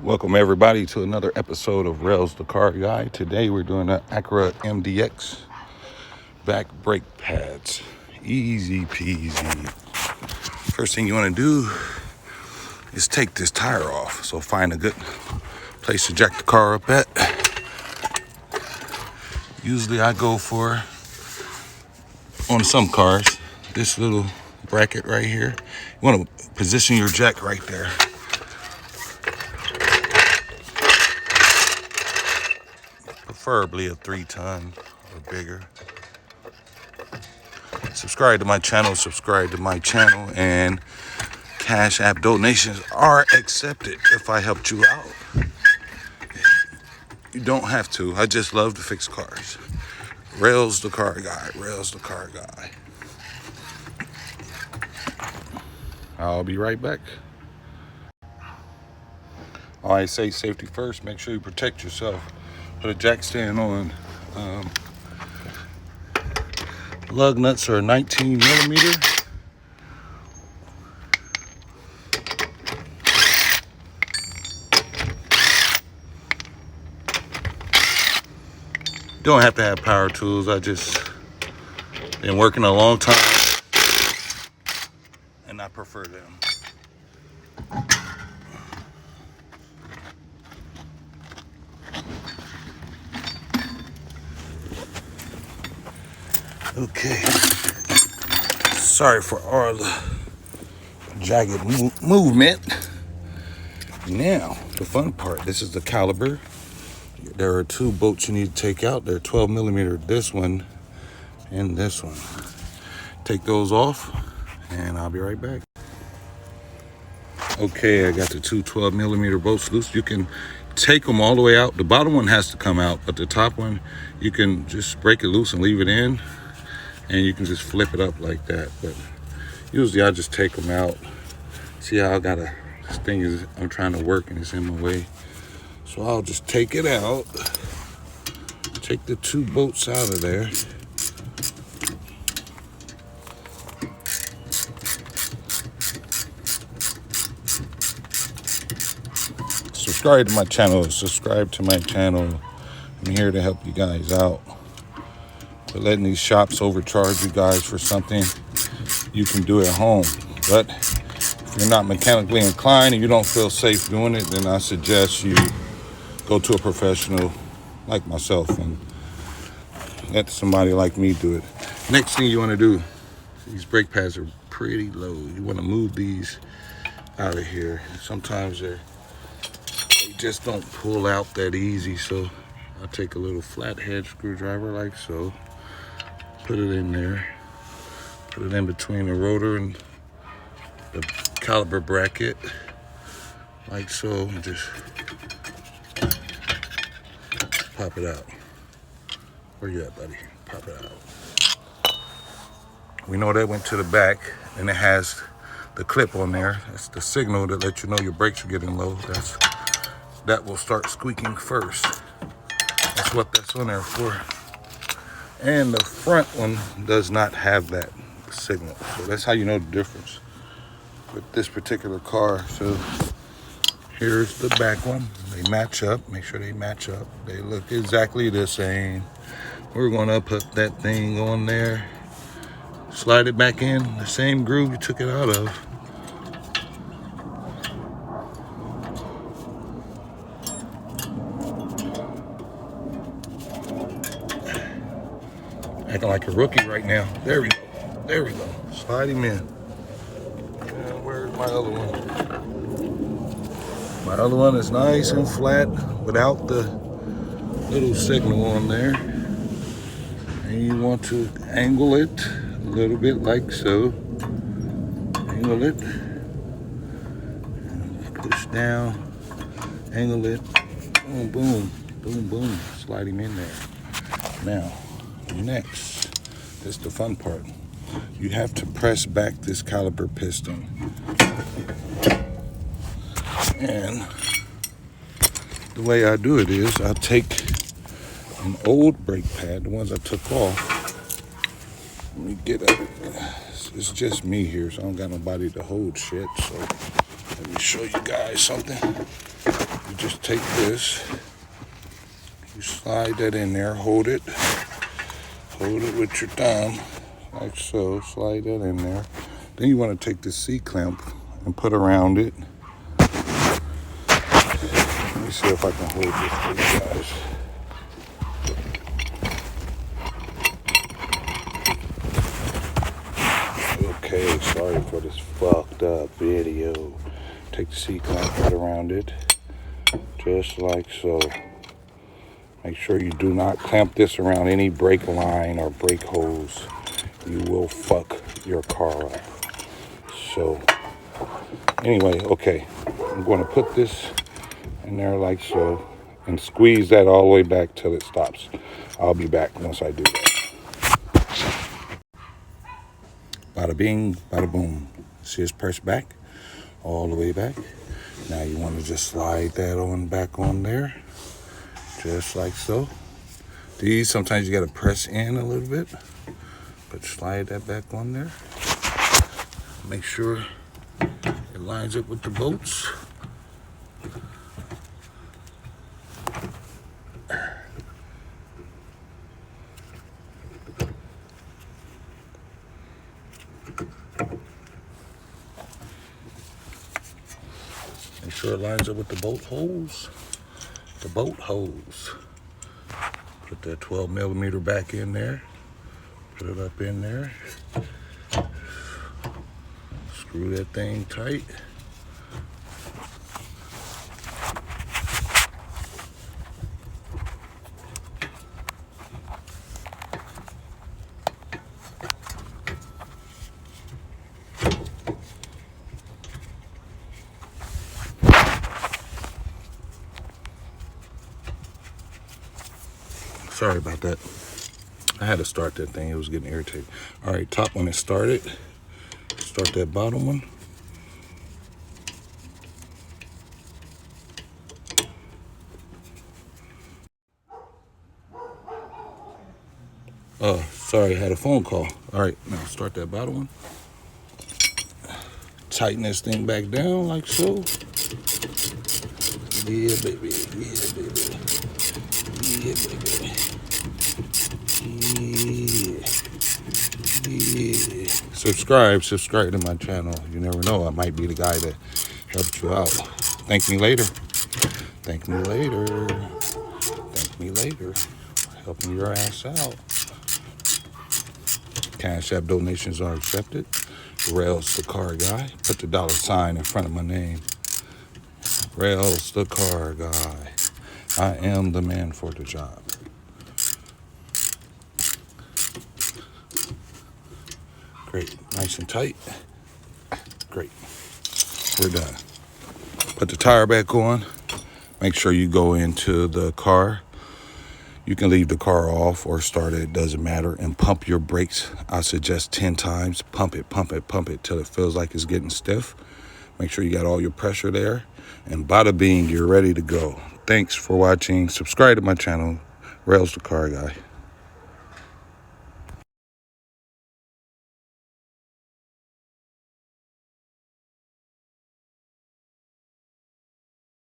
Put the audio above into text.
Welcome everybody to another episode of Rails the Car Guy. Today we're doing an ACURA MDX Back brake pads. Easy peasy. First thing you want to do is take this tire off. So find a good place to jack the car up at. Usually I go for, on some cars, this little bracket right here. You want to position your jack right there. Preferably a 3-ton or bigger. Subscribe to my channel, and Cash App donations are accepted if I helped you out. You don't have to. I just love to fix cars. Rails the Car Guy, Rails the Car Guy. I'll be right back. I say safety first. Make sure you protect yourself. Put a jack stand on. Lug nuts are 19 millimeter. Don't have to have power tools. I just been working a long time and I prefer them. Okay. Sorry for all the jagged movement. Now, the fun part. This is the caliper. There are two bolts you need to take out. They're 12 millimeter. This one and this one. Take those off, and I'll be right back. Okay, I got the two 12 millimeter bolts loose. You can take them all the way out. The bottom one has to come out, but the top one, you can just break it loose and leave it in. And you can just flip it up like that. But usually I just take them out. See how I got this thing is, I'm trying to work and it's in my way. So I'll just take it out. Take the two bolts out of there. Subscribe to my channel. I'm here to help you guys out. But letting these shops overcharge you guys for something you can do at home. But if you're not mechanically inclined and you don't feel safe doing it, then I suggest you go to a professional like myself and let somebody like me do it. Next thing you want to do, these brake pads are pretty low. You want to move these out of here. Sometimes they just don't pull out that easy, so I'll take a little flathead screwdriver like so. Put it in there. Put it in between the rotor and the caliper bracket, like so, and just pop it out. Where you at, buddy? Pop it out. We know that went to the back, and it has the clip on there. That's the signal that lets you know your brakes are getting low. That will start squeaking first. That's what that's on there for. And the front one does not have that signal. So that's how you know the difference with this particular car. So here's the back one. They match up. Make sure they match up. They look exactly the same. We're gonna put that thing on there. Slide it back in the same groove you took it out of. Acting like a rookie right now. There we go. There we go. Slide him in. And where's my other one? My other one is nice and flat without the little signal on there. And you want to angle it a little bit like so. Angle it. Push down. Angle it. Boom, boom. Boom, boom. Slide him in there. Now, next, this is the fun part. You have to press back this caliper piston. And the way I do it is I take an old brake pad, the ones I took off. Let me get up. It's just me here, so I don't got nobody to hold shit. So let me show you guys something. You just take this, you slide that in there, hold it with your thumb, like so, slide that in there. Then you want to take the C-clamp and put around it. Let me see if I can hold this for you guys. Okay, sorry for this fucked up video. Take the C-clamp, put around it, just like so. Make sure you do not clamp this around any brake line or brake hose. You will fuck your car up. So, anyway, okay. I'm going to put this in there like so and squeeze that all the way back till it stops. I'll be back once I do that. Bada bing, bada boom. See it's pressed back, all the way back. Now you want to just slide that on back on there, just like so. These, sometimes you got to press in a little bit, but slide that back on there. Make sure it lines up with the bolts. Make sure it lines up with the bolt holes. The bolt holes. Put that 12 millimeter back in there. Put it up in there. Screw that thing tight. Sorry about that. I had to start that thing. It was getting irritated. All right, top one is started. Start that bottom one. Oh, sorry, I had a phone call. All right, now start that bottom one. Tighten this thing back down like so. Yeah, baby. Yeah, baby. Yeah, baby. Yeah. Subscribe to my channel. You never know, I might be the guy that helped you out. Thank me later. Thank me later. Thank me later. Helping your ass out. Cash App donations are accepted. Rails the car guy. Put the $sign in front of my name. Rails the car guy. I am the man for the job. Great, nice and tight. Great, we're done. Put the tire back on. Make sure you go into the car. You can leave the car off or start it, doesn't matter, and pump your brakes. I suggest 10 times. Pump it till it feels like it's getting stiff. Make sure you got all your pressure there. And bada bing, you're ready to go. Thanks for watching. Subscribe to my channel, Rails the Car Guy.